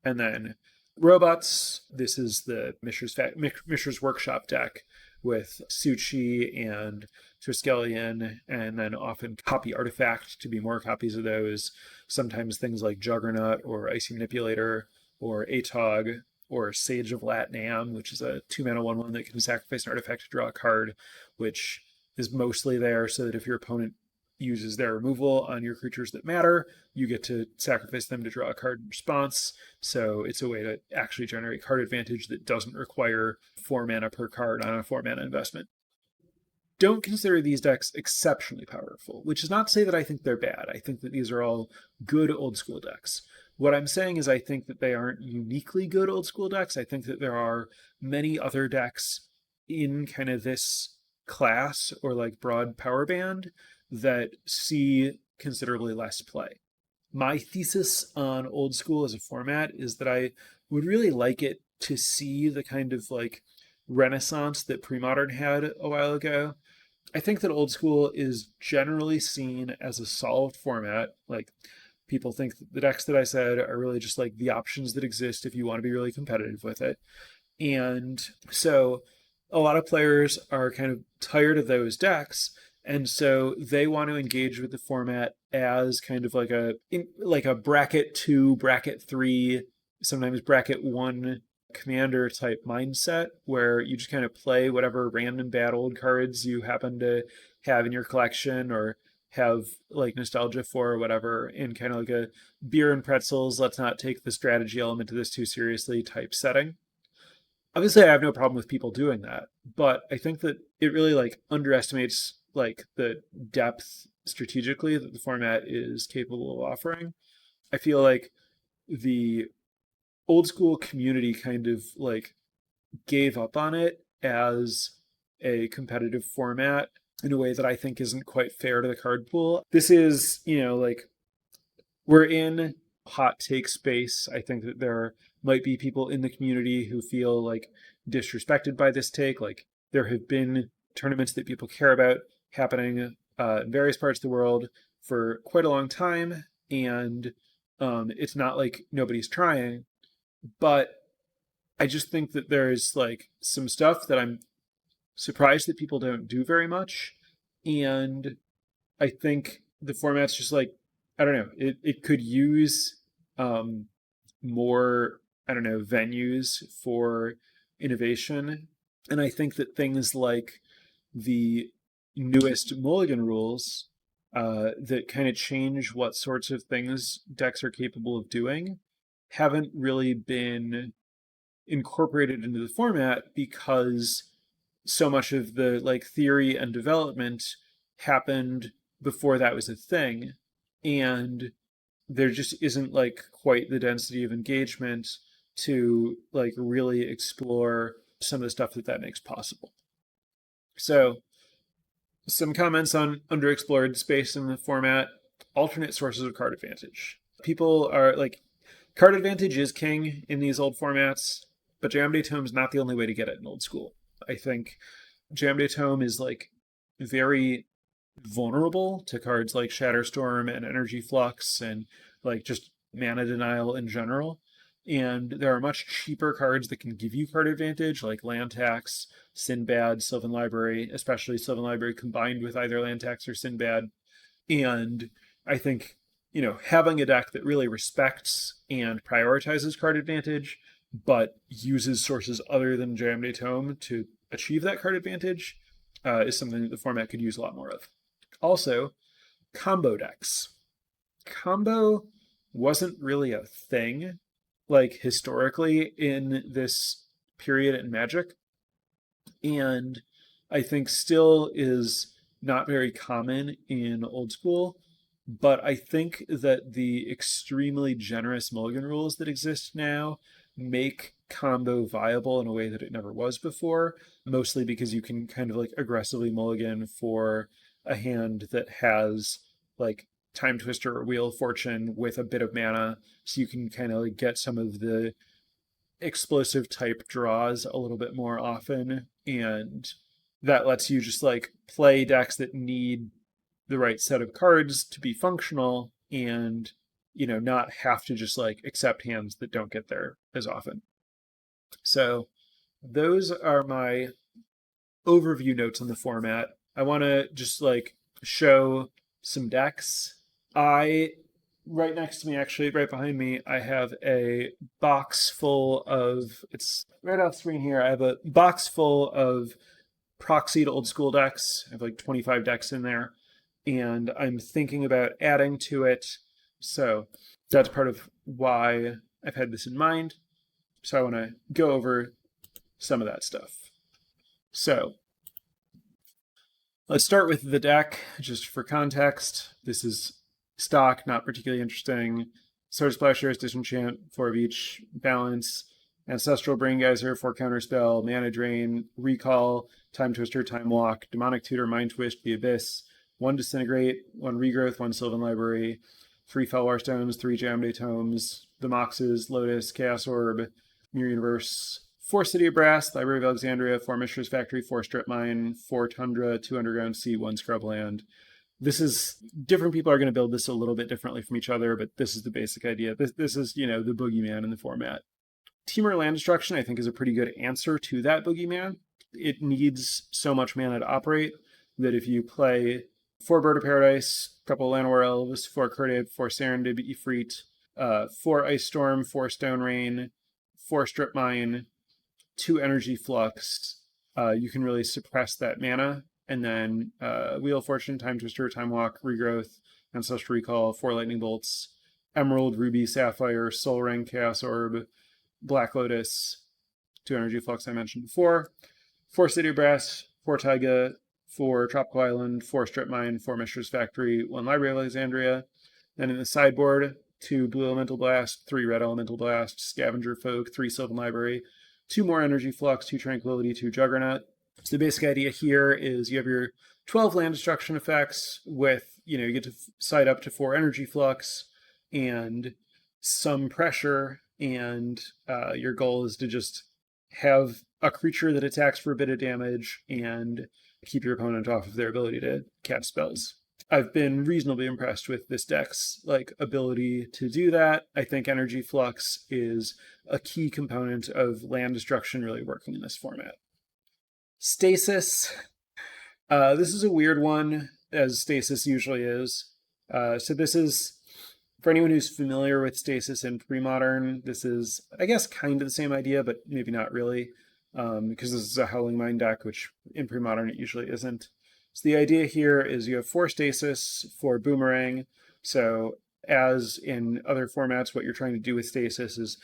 And then robots, this is the Mishra's Workshop deck with Suchi and Triskelion, and then often copy Artifact to be more copies of those. Sometimes things like Juggernaut or Icy Manipulator or Atog or Sage of Latnam, which is a 2-mana 1/1 that can sacrifice an artifact to draw a card, which is mostly there so that if your opponent uses their removal on your creatures that matter, you get to sacrifice them to draw a card in response. So it's a way to actually generate card advantage that doesn't require 4 mana per card on a 4 mana investment. Don't consider these decks exceptionally powerful, which is not to say that I think they're bad. I think that these are all good old school decks. What I'm saying is I think that they aren't uniquely good old school decks. I think that there are many other decks in kind of this class or like broad power band that see considerably less play. My thesis on old school as a format is that I would really like it to see the kind of like renaissance that pre-modern had a while ago. I think that old school is generally seen as a solved format. Like, people think that the decks that I said are really just like the options that exist if you want to be really competitive with it. And so a lot of players are kind of tired of those decks, and so they want to engage with the format as kind of like a bracket 2, bracket 3, sometimes bracket 1 commander type mindset, where you just kind of play whatever random bad old cards you happen to have in your collection or have like nostalgia for or whatever, in kind of like a beer and pretzels, let's not take the strategy element of this too seriously type setting. Obviously I have no problem with people doing that, but I think that it really like underestimates like the depth strategically that the format is capable of offering. I feel like the old school community kind of like gave up on it as a competitive format in a way that I think isn't quite fair to the card pool. This is, like we're in hot take space. I think that there might be people in the community who feel like disrespected by this take. Like there have been tournaments that people care about happening in various parts of the world for quite a long time, and it's not like nobody's trying. But I just think that there's like some stuff that I'm surprised that people don't do very much, and I think the format's just like, I don't know, it could use more, I don't know, venues for innovation. And I think that things like the newest Mulligan rules that kind of change what sorts of things decks are capable of doing haven't really been incorporated into the format because so much of the like theory and development happened before that was a thing, and there just isn't like quite the density of engagement to like really explore some of the stuff that makes possible. So some comments on underexplored space in the format: alternate sources of card advantage. People are like, card advantage is king in these old formats, but Jam Day Tome is not the only way to get it in old school. I think Jam Day Tome is like very vulnerable to cards like Shatterstorm and Energy Flux and like just mana denial in general. And there are much cheaper cards that can give you card advantage, like Land Tax, Sinbad, Sylvan Library, especially Sylvan Library combined with either Land Tax or Sinbad. And I think, having a deck that really respects and prioritizes card advantage, but uses sources other than Jam Day Tome to achieve that card advantage is something that the format could use a lot more of. Also, combo decks. Combo wasn't really a thing, like historically in this period in Magic, and I think still is not very common in old school. But I think that the extremely generous mulligan rules that exist now make combo viable in a way that it never was before, mostly because you can kind of like aggressively mulligan for a hand that has like Time Twister or Wheel of Fortune with a bit of mana, so you can kind of like get some of the explosive type draws a little bit more often, and that lets you just like play decks that need the right set of cards to be functional and not have to just like accept hands that don't get there as often. So those are my overview notes on the format. I want to just like show some decks. Right next to me, actually right behind me, I have a box full of, it's right off screen here, I have a box full of proxied old school decks. I have like 25 decks in there, and I'm thinking about adding to it. So that's part of why I've had this in mind. So I want to go over some of that stuff. So let's start with the deck, just for context. This is stock, not particularly interesting. Sword Splashers, Disenchant, 4 of each, balance, Ancestral Braingeyser, 4 counterspell, Mana Drain, Recall, Time Twister, Time Walk, Demonic Tutor, Mind Twist, The Abyss, 1 Disintegrate, 1 Regrowth, 1 Sylvan Library, 3 Felwar Stones, 3 Jam Day Tomes, the Moxes, Lotus, Chaos Orb, Mirror Universe, 4 City of Brass, Library of Alexandria, 4 Mishra's Factory, 4 Strip Mine, 4 Tundra, 2 Underground Sea, 1 Scrubland. This is, different people are going to build this a little bit differently from each other, but this is the basic idea. This is, the boogeyman in the format. Temur Land Destruction, I think, is a pretty good answer to that boogeyman. It needs so much mana to operate that if you play 4 Bird of Paradise, a couple of Llanowar Elves, 4 Kurdiv, 4 Serendib, Ifrit, 4 Ice Storm, 4 Stone Rain, 4 Strip Mine, 2 Energy Flux, you can really suppress that mana. And then Wheel of Fortune, Time Twister, Time Walk, Regrowth, Ancestral Recall, 4 Lightning Bolts, Emerald, Ruby, Sapphire, Soul Ring, Chaos Orb, Black Lotus, 2 Energy Flux I mentioned before, 4 City of Brass, 4 Taiga, 4 Tropical Island, 4 Strip Mine, 4 Mistress Factory, 1 Library of Alexandria. Then in the sideboard, 2 Blue Elemental Blast, 3 Red Elemental Blast, Scavenger Folk, 3 Sylvan Library, 2 more Energy Flux, 2 Tranquility, 2 Juggernaut. So the basic idea here is you have your 12 land destruction effects with, you get to side up to 4 Energy Flux and some pressure, and your goal is to just have a creature that attacks for a bit of damage and keep your opponent off of their ability to cast spells. I've been reasonably impressed with this deck's ability to do that. I think Energy Flux is a key component of land destruction really working in this format. Stasis. This is a weird one, as Stasis usually is. So this is, for anyone who's familiar with Stasis in pre-modern, this is, I guess, kind of the same idea, but maybe not really, because this is a Howling Mine deck, which in pre-modern it usually isn't. So the idea here is you have 4 Stasis, 4 Boomerang. So as in other formats, what you're trying to do with Stasis is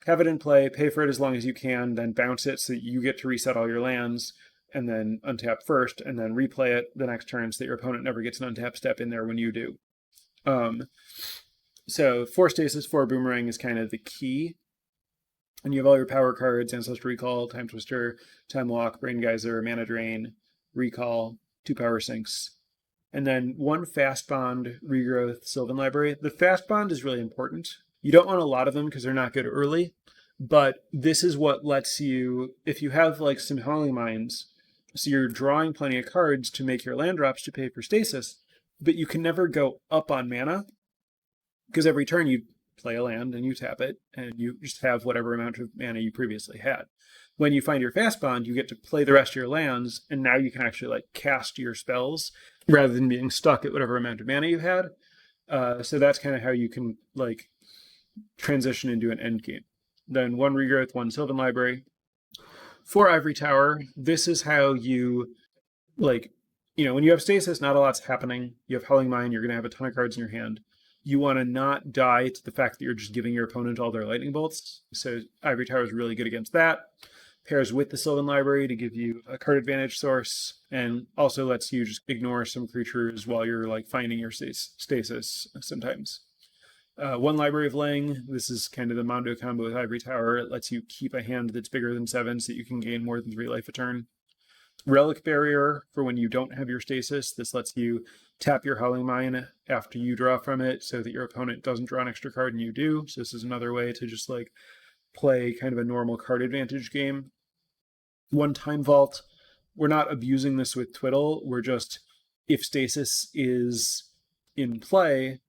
have it in play, pay for it as long as you can, then bounce it so that you get to reset all your lands, and then untap first, and then replay it the next turn so that your opponent never gets an untap step in there when you do. So 4 Stasis, 4 Boomerang is kind of the key. And you have all your power cards: Ancestral Recall, Time Twister, Time Walk, Brain Geyser, Mana Drain, Recall, 2 Power Sinks, and then 1 Fast Bond, Regrowth, Sylvan Library. The Fast Bond is really important. You don't want a lot of them because they're not good early, but this is what lets you, if you have some Howling Mines, so you're drawing plenty of cards to make your land drops to pay for Stasis, but you can never go up on mana, because every turn you play a land and you tap it, and you just have whatever amount of mana you previously had. When you find your Fast Bond, you get to play the rest of your lands, and now you can actually cast your spells rather than being stuck at whatever amount of mana you had. So that's kind of how you can transition into an end game. Then 1 Regrowth, 1 Sylvan Library, 4 Ivory Tower. This is how you when you have Stasis, not a lot's happening. You have Howling Mine, you're going to have a ton of cards in your hand. You want to not die to the fact that you're just giving your opponent all their lightning bolts. So Ivory Tower is really good against that. Pairs with the Sylvan Library to give you a card advantage source, and also lets you just ignore some creatures while you're finding your stasis sometimes. 1 Library of Lang. This is kind of the Mondo combo with Ivory Tower. It lets you keep a hand that's bigger than 7 so that you can gain more than 3 life a turn. Relic Barrier for when you don't have your stasis. This lets you tap your Howling Mine after you draw from it so that your opponent doesn't draw an extra card and you do. So this is another way to just play kind of a normal card advantage game. 1 Time Vault. We're not abusing this with Twiddle. We're just, if stasis is in play,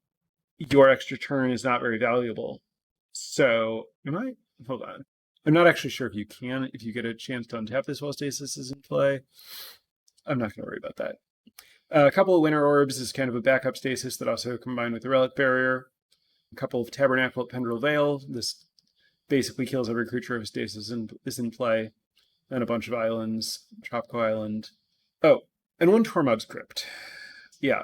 your extra turn is not very valuable. So, hold on. I'm not actually sure if you can, if you get a chance to untap this while stasis is in play. I'm not going to worry about that. A couple of Winter Orbs is kind of a backup stasis that also combined with the Relic Barrier. A couple of Tabernacle at Pendrell Vale. This basically kills every creature if stasis is in play. And a bunch of islands, Tropical Island. Oh, and 1 Tormod's Crypt. Yeah.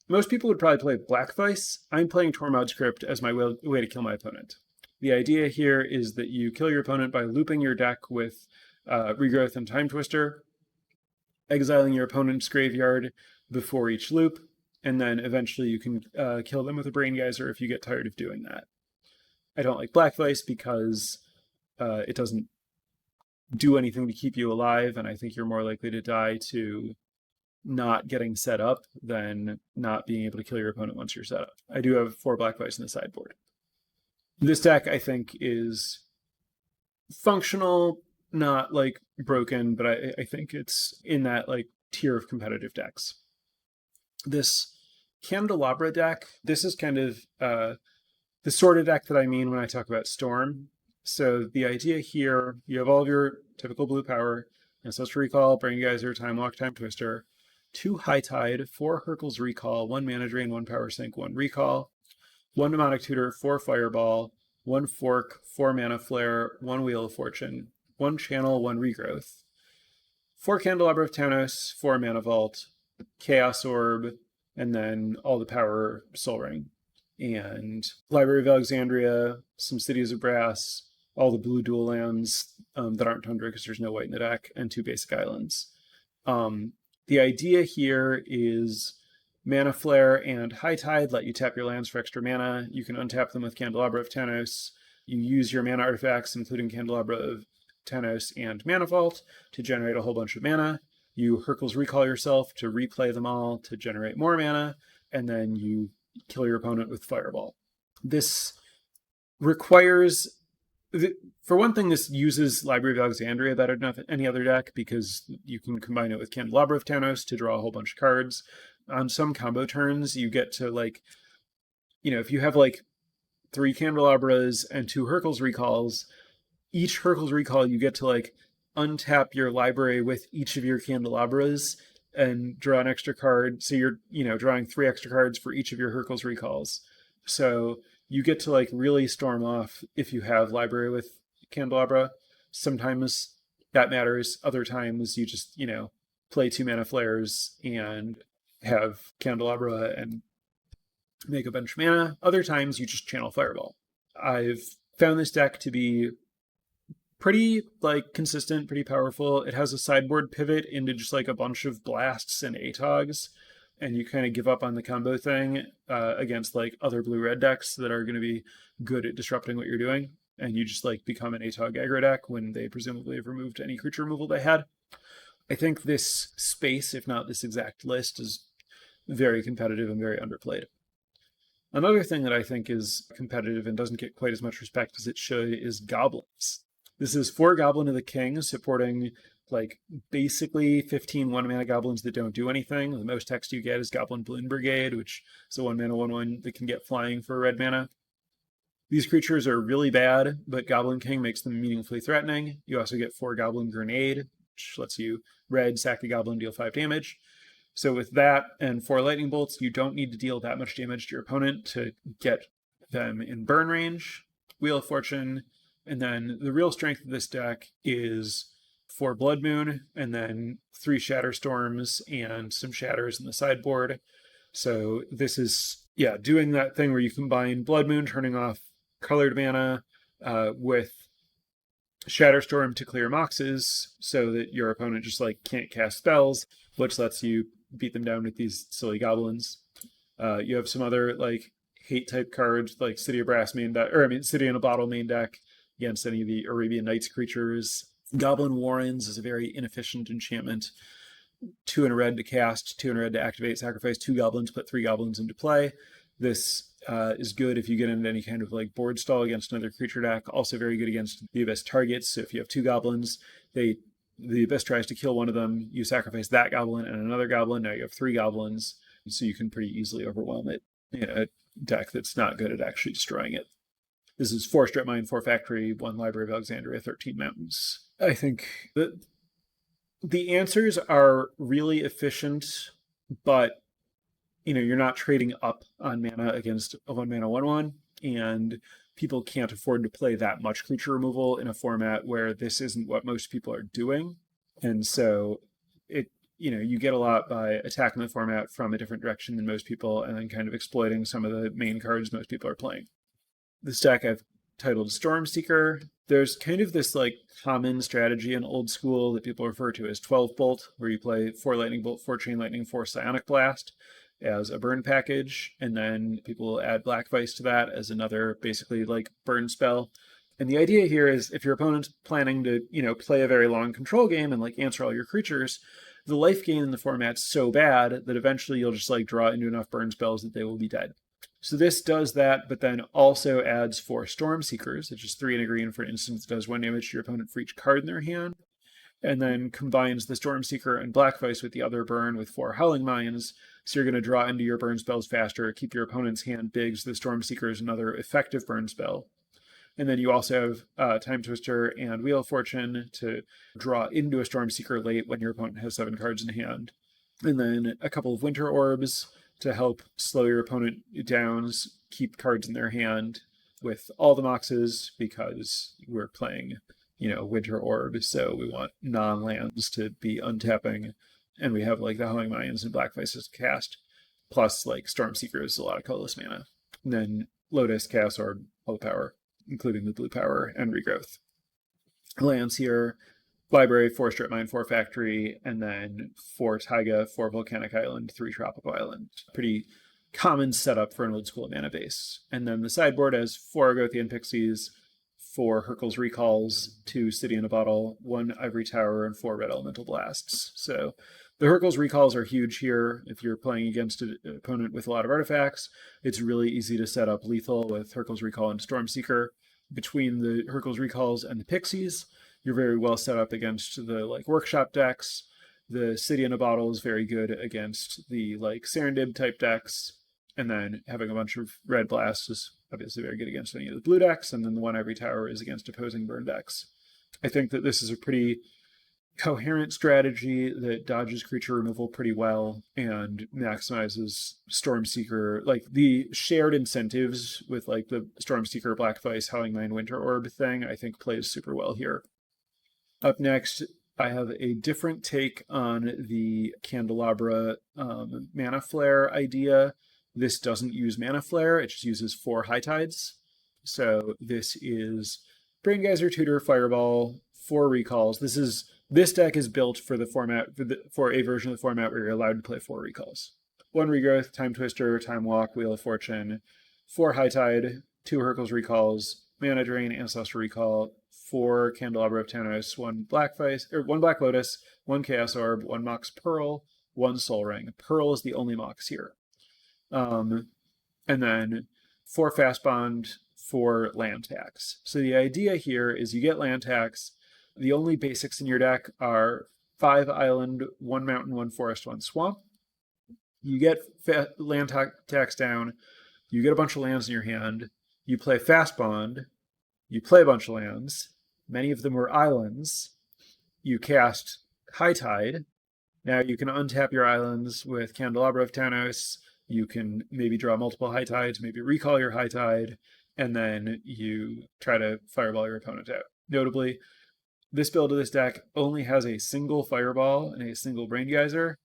Most people would probably play Black Vice. I'm playing Tormod's Crypt as my way to kill my opponent. The idea here is that you kill your opponent by looping your deck with Regrowth and Time Twister, exiling your opponent's graveyard before each loop, and then eventually you can kill them with a Brain Geyser if you get tired of doing that. I don't like Black Vice because it doesn't do anything to keep you alive, and I think you're more likely to die to not getting set up than not being able to kill your opponent once you're set up. I do have 4 Black Vice in the sideboard. This deck, I think, is functional, not broken, but I think it's in that tier of competitive decks. This Candelabra deck, this is kind of the sort of deck that I mean when I talk about Storm. So the idea here, you have all of your typical blue power: Ancestral Recall, Brain Geyser, Time Walk, Time Twister, 2 High Tide, 4 Hurkyl's Recall, 1 Mana Drain, 1 Power Sink, 1 Recall, 1 Mnemonic Tutor, 4 Fireball, 1 Fork, 4 Mana Flare, 1 Wheel of Fortune, 1 Channel, 1 Regrowth, 4 Candelabra of Taunos, 4 Mana Vault, Chaos Orb, and then all the power Soul Ring, and Library of Alexandria, some Cities of Brass, all the blue dual lands that aren't Tundra because there's no white in the deck, and 2 basic islands. The idea here is Mana Flare and High Tide let you tap your lands for extra mana. You can untap them with Candelabra of Tanos. You use your mana artifacts, including Candelabra of Tanos and Mana Vault, to generate a whole bunch of mana. You Hurkyl's Recall yourself to replay them all to generate more mana, and then you kill your opponent with Fireball. This requires, for one thing, this uses Library of Alexandria better than any other deck because you can combine it with Candelabra of Tanos to draw a whole bunch of cards. On some combo turns, you get to, like, if you have like 3 Candelabras and 2 Hurkyl's Recalls, each Hurkyl's Recall you get to like untap your library with each of your Candelabras and draw an extra card. So you're, drawing 3 extra cards for each of your Hurkyl's Recalls. So you get to like really storm off if you have library with Candelabra. Sometimes that matters. Other times you just, play 2 Mana Flares and have Candelabra and make a bunch of mana. Other times you just channel Fireball. I've found this deck to be pretty consistent, pretty powerful. It has a sideboard pivot into just like a bunch of blasts and ATOGs, and you kind of give up on the combo thing against like other blue-red decks that are going to be good at disrupting what you're doing, and you just like become an ATOG aggro deck when they presumably have removed any creature removal they had. I think this space, if not this exact list, is very competitive and very underplayed. Another thing that I think is competitive and doesn't get quite as much respect as it should is Goblins. This is 4 Goblin of the King supporting like basically 15 1-mana goblins that don't do anything. The most text you get is Goblin Balloon Brigade, which is a 1-mana 1/1 that can get flying for red mana. These creatures are really bad, but Goblin King makes them meaningfully threatening. You also get 4 Goblin Grenade, which lets you red, sack a goblin, deal 5 damage. So with that and 4 Lightning Bolts, you don't need to deal that much damage to your opponent to get them in burn range. Wheel of Fortune, and then the real strength of this deck is 4 Blood Moon, and then 3 Shatter Storms and some Shatters in the sideboard. So this is, doing that thing where you combine Blood Moon, turning off colored mana, with Shatterstorm to clear moxes so that your opponent just like can't cast spells, which lets you beat them down with these silly goblins. You have some other like hate type cards like City of Brass main deck, City in a Bottle main deck against any of the Arabian Nights creatures. Goblin Warrens is a very inefficient enchantment. 2 in a red to cast, 2 in a red to activate, sacrifice 2 goblins, put 3 goblins into play. This is good if you get into any kind of like board stall against another creature deck. Also very good against the Abyss targets. So if you have 2 goblins, the Abyss tries to kill one of them, you sacrifice that goblin and another goblin. Now you have 3 goblins, so you can pretty easily overwhelm it in a deck that's not good at actually destroying it. This is 4 Strip Mine, 4 Factory, 1 Library of Alexandria, 13 Mountains. I think that the answers are really efficient, but you're not trading up on mana against a 1-mana 1/1, and people can't afford to play that much creature removal in a format where this isn't what most people are doing. And so you get a lot by attacking the format from a different direction than most people and then kind of exploiting some of the main cards most people are playing. This deck I've titled Stormseeker. There's kind of this like common strategy in Old School that people refer to as 12 Bolt, where you play 4 Lightning Bolt, 4 Chain Lightning, 4 Psionic Blast as a burn package, and then people add Black Vice to that as another basically like burn spell. And the idea here is if your opponent's planning to, play a very long control game and like answer all your creatures, the life gain in the format's so bad that eventually you'll just like draw into enough burn spells that they will be dead. So this does that, but then also adds 4 Stormseekers, which is 3 and a green for an instant that does 1 damage to your opponent for each card in their hand, and then combines the Stormseeker and Black Vice with the other burn with 4 Howling Mines, so you're going to draw into your burn spells faster, keep your opponent's hand big, so the Stormseeker is another effective burn spell. And then you also have Time Twister and Wheel of Fortune to draw into a Stormseeker late when your opponent has 7 cards in hand. And then a couple of Winter Orbs to help slow your opponent down, keep cards in their hand with all the moxes, because we're playing, Winter Orb, so we want non-lands to be untapping, and we have like the Howling Mines and Black Vices to cast, plus like Stormseeker is a lot of colorless mana. And then Lotus, Chaos Orb, all the power, including the blue power and regrowth. Lands here, library, 4 strip mine, 4 factory, and then 4 taiga, 4 volcanic island, 3 tropical island. Pretty common setup for an old school mana base. And then the sideboard has 4 Argothian Pixies, 4 Hurkyl's Recalls, 2 City in a Bottle, 1 Ivory Tower, and 4 Red Elemental Blasts. So the Hurkyl's Recalls are huge here. If you're playing against an opponent with a lot of artifacts, it's really easy to set up lethal with Hurkyl's Recall and Stormseeker. Between the Hurkyl's Recalls and the Pixies, you're very well set up against the workshop decks. The City in a Bottle is very good against the Serendib type decks. And then having a bunch of red blasts is obviously very good against any of the blue decks. And then the 1 Ivory Tower is against opposing burn decks. I think that this is a pretty coherent strategy that dodges creature removal pretty well and maximizes Stormseeker. The shared incentives with the Stormseeker, Black Vice, Howling Mine, Winter Orb thing, I think plays super well here. Up next, I have a different take on the Candelabra Mana Flare idea. This doesn't use Mana Flare, it just uses 4 High Tides. So this is Braingeyser, Tutor, Fireball, 4 Recalls. This deck is built for the format for a version of the format where you're allowed to play 4 Recalls. 1 Regrowth, Time Twister, Time Walk, Wheel of Fortune, 4 High Tide, 2 Hurkyl's Recalls, Mana Drain, Ancestral Recall, 4 Candelabra of Tanos, 1 Black Lotus, 1 Chaos Orb, 1 Mox Pearl, 1 Soul Ring. Pearl is the only Mox here. And then 4 Fast Bond, 4 land tax. So the idea here is you get land tax. The only basics in your deck are 5 island, 1 mountain, 1 forest, 1 swamp. You get land tax down. You get a bunch of lands in your hand. You play Fast Bond. You play a bunch of lands. Many of them were islands. You cast High Tide. Now you can untap your islands with Candelabra of Tanos. You can maybe draw multiple High Tides, maybe recall your High Tide, and then you try to fireball your opponent out. Notably, this build of this deck only has a single Fireball and a single Braingeyser.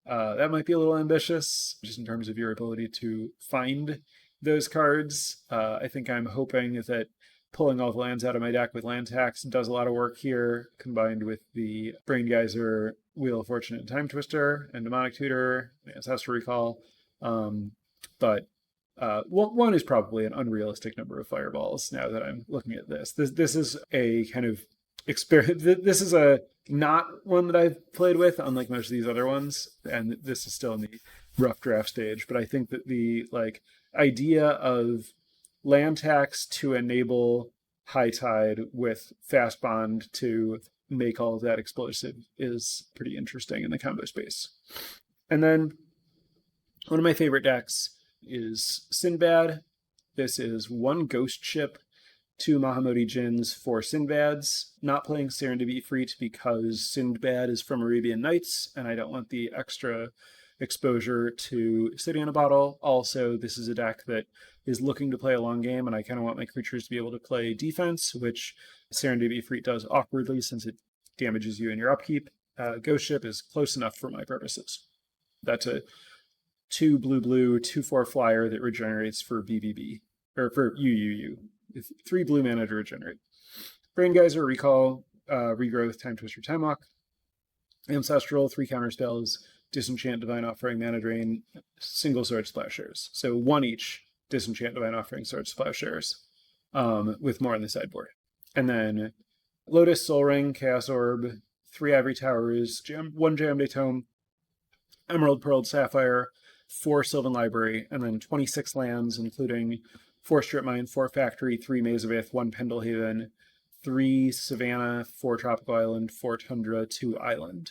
That might be a little ambitious, just in terms of your ability to find those cards. I think I'm hoping that pulling all the lands out of my deck with land tax does a lot of work here, combined with the Braingeyser, Wheel of Fortune, and Time Twister, and Demonic Tutor, and Ancestral Recall. But 1 is probably an unrealistic number of Fireballs now that I'm looking at this. This is a kind of experience. This is a not one that I've played with, unlike most of these other ones, and this is still in the rough draft stage. But I think that the idea of land tax to enable High Tide with Fast Bond to make all of that explosive is pretty interesting in the combo space. And then one of my favorite decks is Sinbad. This is 1 Ghost Ship, 2 Mahamoti Djinns, 4 Sinbads. Not playing Serendib Ifrit because Sinbad is from Arabian Nights, and I don't want the extra exposure to City in a Bottle. Also, this is a deck that is looking to play a long game, and I kind of want my creatures to be able to play defense, which Serendib Ifrit does awkwardly since it damages you in your upkeep. Ghost Ship is close enough for my purposes. That's a 2 blue, 2/4 flyer that regenerates for BBB, or for UUU. 3 blue mana to regenerate. Braingeyser, Recall, Regrowth, Time Twister, Time Walk. Ancestral, 3 counter spells, Disenchant, Divine Offering, Mana Drain, single Sword Splashers. So 1 each, Disenchant, Divine Offering, Sword Splashers, with more on the sideboard. And then Lotus, Soul Ring, Chaos Orb, 3 Ivory Towers, 1 Jayemdae Tome, Emerald, Pearl, Sapphire, 4 Sylvan Library, and then 26 lands, including 4 Strip Mine, 4 Factory, 3 Maze of Ith, 1 Pendlehaven, 3 Savannah, 4 Tropical Island, 4 Tundra, 2 Island.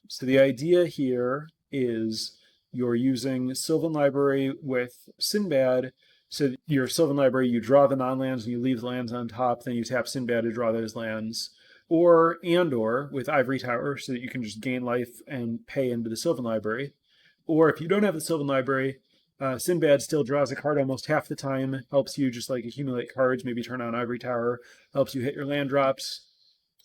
So the idea here is you're using Sylvan Library with Sinbad. So your Sylvan Library, you draw the non-lands and you leave the lands on top, then you tap Sinbad to draw those lands. Or with Ivory Tower, so that you can just gain life and pay into the Sylvan Library. Or if you don't have the Sylvan Library, Sinbad still draws a card almost half the time, helps you just accumulate cards, maybe turn on Ivory Tower, helps you hit your land drops,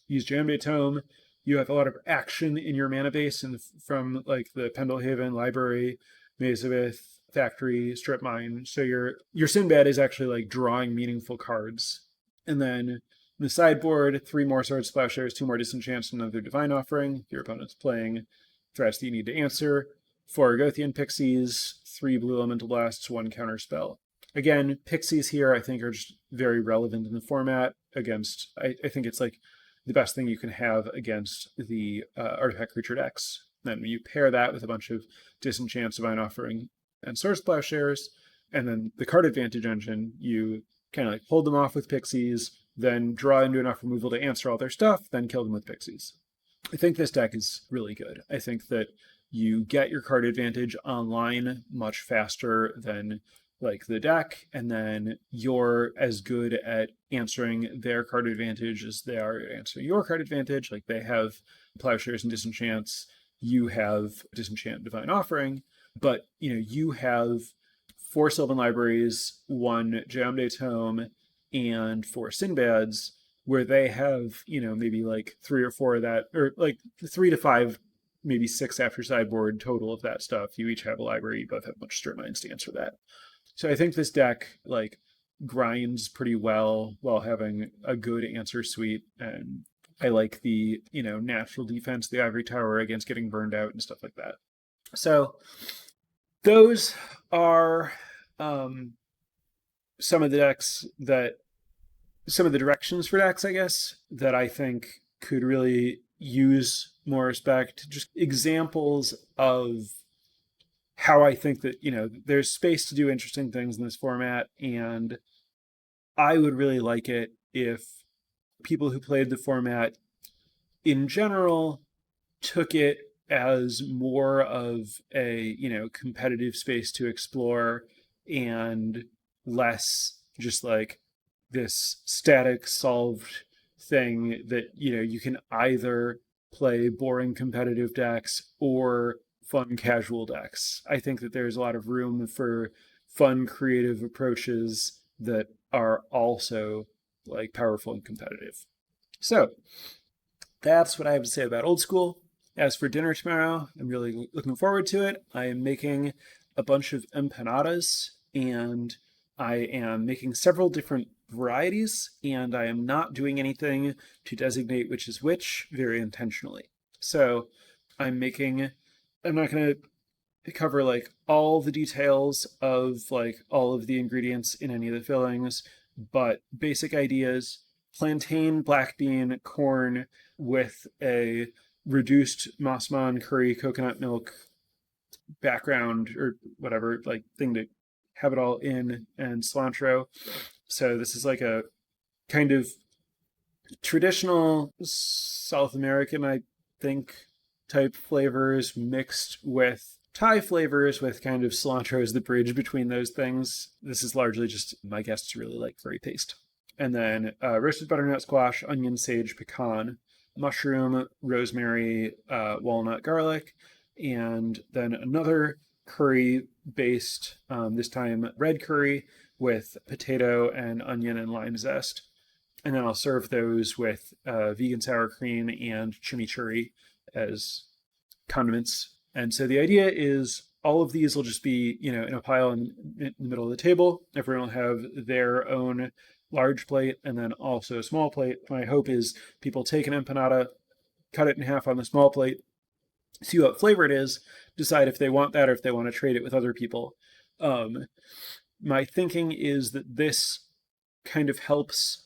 use Jayemdae Tome. You have a lot of action in your mana base and from the Pendlehaven Library, Maze of Ith, Factory, Strip Mine. So your Sinbad is actually drawing meaningful cards. And then the sideboard, 3 more Swords Plowshares, 2 more Disenchants, and another Divine Offering. Your opponent's playing threats that you need to answer. 4 Argothian Pixies, 3 Blue Elemental Blasts, 1 Counter Spell. Again, Pixies here I think are just very relevant in the format against, I think it's like the best thing you can have against the artifact creature decks. Then you pair that with a bunch of Disenchants, Divine Offering, and Swords Plowshares, and then the card advantage engine, you kind of like hold them off with Pixies, then draw into enough removal to answer all their stuff, then kill them with Pixies. I think this deck is really good. I think that you get your card advantage online much faster than like the deck, and then you're as good at answering their card advantage as they are answering your card advantage. Like they have Plowshares and Disenchants, you have Disenchant Divine Offering, but you have 4 Sylvan Libraries, 1 Jayamde Tome, and 4 Sinbads, where they have, maybe like 3 or 4 of that, or like 3 to 5, maybe 6 after sideboard total of that stuff. You each have a library, you both have a bunch of strip mines to answer that. So I think this deck like grinds pretty well while having a good answer suite, and I like the natural defense, the Ivory Tower against getting burned out and stuff like that. So those are some of the directions for decks, I guess, that I think could really use more respect. Just examples of how I think that, there's space to do interesting things in this format. And I would really like it if people who played the format in general took it as more of a, competitive space to explore and less just like this static solved thing that, you can either play boring competitive decks or fun casual decks. I think that there's a lot of room for fun creative approaches that are also like powerful and competitive. So that's what I have to say about Old School. As for dinner tomorrow, I'm really looking forward to it. I am making a bunch of empanadas, and I am making several different varieties, and I am not doing anything to designate which is which very intentionally. So I'm not going to cover like all the details of like all of the ingredients in any of the fillings, but basic ideas: plantain, black bean, corn with a reduced Masman curry coconut milk background or whatever like thing to have it all in, and cilantro. So this is like a kind of traditional South American, I think, type flavors mixed with Thai flavors with kind of cilantro as the bridge between those things. This is largely just my guests really like curry paste. And then roasted butternut squash, onion, sage, pecan, mushroom, rosemary, walnut, garlic, and then another curry based, this time red curry with potato and onion and lime zest. And then I'll serve those with vegan sour cream and chimichurri as condiments. And so the idea is all of these will just be, in a pile in the middle of the table. Everyone will have their own large plate and then also a small plate. My hope is people take an empanada, cut it in half on the small plate, see what flavor it is, decide if they want that or if they want to trade it with other people. My thinking is that this kind of helps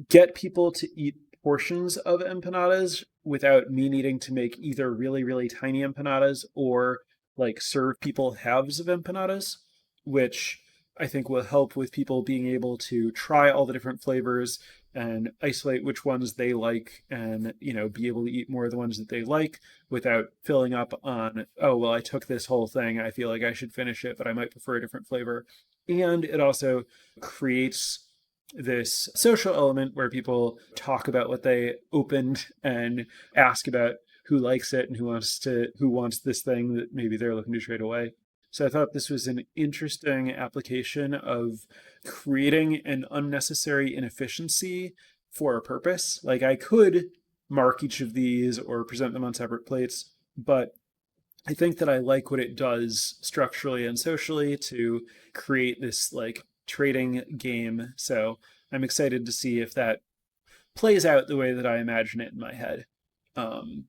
get people to eat portions of empanadas without me needing to make either really, really tiny empanadas or like serve people halves of empanadas, which I think will help with people being able to try all the different flavors and isolate which ones they like and, be able to eat more of the ones that they like without filling up on, oh, well, I took this whole thing. I feel like I should finish it, but I might prefer a different flavor. And it also creates this social element where people talk about what they opened and ask about who likes it and who wants this thing that maybe they're looking to trade away. So I thought this was an interesting application of creating an unnecessary inefficiency for a purpose. Like I could mark each of these or present them on separate plates, but I think that I like what it does structurally and socially to create this like trading game. So I'm excited to see if that plays out the way that I imagine it in my head. Um,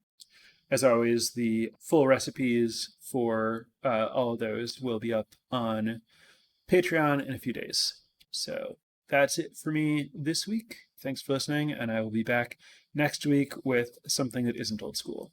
as always, the full recipes for all of those will be up on Patreon in a few days. So that's it for me this week. Thanks for listening, and I will be back next week with something that isn't old school.